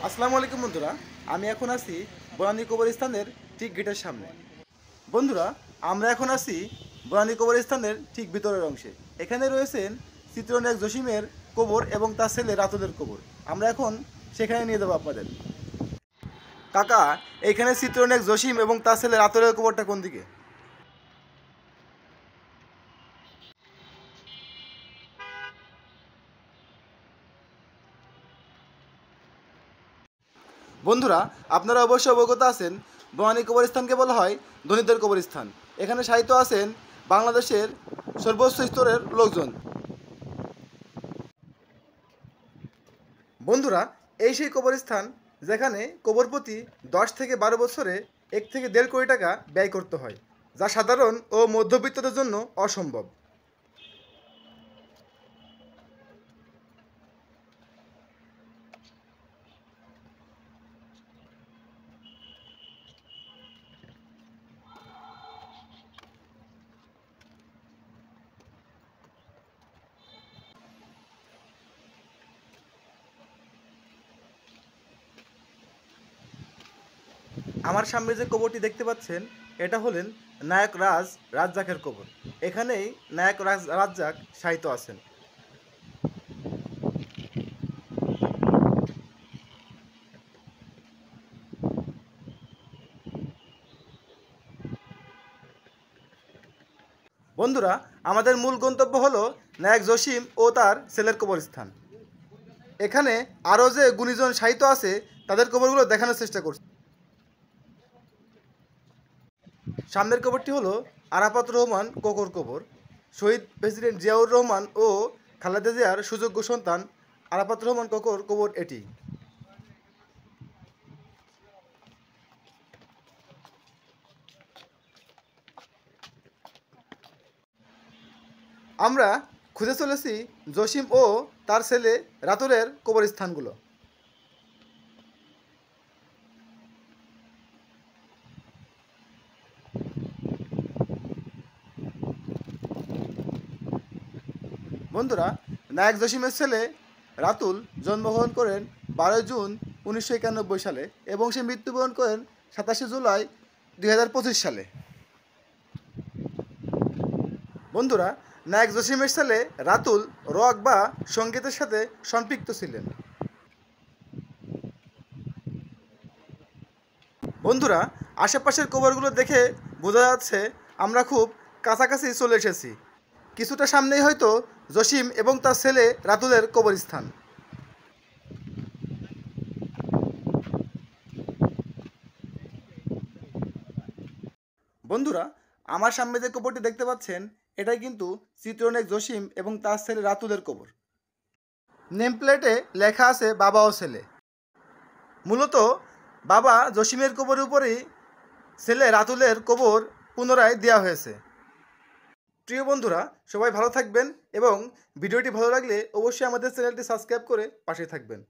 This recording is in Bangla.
আসসালামু আলাইকুম বন্ধুরা, আমি এখন আছি বনানী কবরস্থানের ঠিক গেটের সামনে। বন্ধুরা, আমরা এখন আছি বনানী কবরস্থানের ঠিক ভিতরের অংশে। এখানে রয়েছেন চিত্রনায়ক জসিমের কবর এবং তার ছেলে রাতুলের কবর। আমরা এখন সেখানে নিয়ে যাবো আপনাদের। কাকা, এখানে চিত্রনায়ক জসিম এবং তার ছেলে রাতুলের কবরটা কোন দিকে? বন্ধুরা, আপনারা অবশ্যই অবগত আছেন বনানী কবরস্থানকে বলা হয় ধনীদের কবরস্থান। এখানে সাহিত্য আছেন বাংলাদেশের সর্বোচ্চ স্তরের লোকজন। বন্ধুরা, এই সেই কবরস্থান যেখানে কবর প্রতি 10 থেকে 12 বছরে 1 থেকে 1.5 কোটি টাকা ব্যয় করতে হয়, যা সাধারণ ও মধ্যবিত্তদের জন্য অসম্ভব। আমার সামনে যে কবরটি দেখতে পাচ্ছেন, এটা হলেন নায়ক রাজ্জাকের কবর। এখানেই নায়ক রাজ্জাক শায়িত আছেন। বন্ধুরা, আমাদের মূল গন্তব্য হলো নায়ক জসিম ও তার ছেলের কবরস্থান। এখানে আরও যে গুণীজন শায়িত আছে তাদের কবরগুলো দেখানোর চেষ্টা করছি। সামনের কবরটি হলো আরাফাত রহমান কোকর কবর। শহীদ প্রেসিডেন্ট জিয়াউর রহমান ও খালেদা জিয়ার সুযোগ্য সন্তান আরাফাত রহমান কোকর কবর এটি। আমরা খুঁজে চলেছি জসিম ও তার ছেলে রাতুলের কবরস্থানগুলো। বন্ধুরা, নায়ক জসিমের ছেলে রাতুল জন্মগ্রহণ করেন 12 জুন 1991 সালে এবং সে মৃত্যুবরণ করেন 27 জুলাই 2025 সালে। বন্ধুরা, নায়ক জসিমের ছেলে রাতুল রক বা সঙ্গীতের সাথে সম্পৃক্ত ছিলেন। বন্ধুরা, আশেপাশের কবরগুলো দেখে বোঝা যাচ্ছে আমরা খুব কাছাকাছি চলে এসেছি। কিছুটা সামনেই হয়তো জসিম এবং তার ছেলে রাতুলের কবরস্থান। বন্ধুরা, আমার সামনে যে কবরটি দেখতে পাচ্ছেন, এটাই কিন্তু চিত্রনায়ক জসিম এবং তার ছেলে রাতুলের কবর। নেম প্লেটে লেখা আছে বাবা ও ছেলে। মূলত বাবা জসিমের কবরের উপরেই ছেলে রাতুলের কবর পুনরায় দেওয়া হয়েছে। প্রিয় বন্ধুরা, সবাই ভালো থাকবেন এবং ভিডিওটি ভালো লাগলে অবশ্যই আমাদের চ্যানেলটি সাবস্ক্রাইব করে পাশে থাকবেন।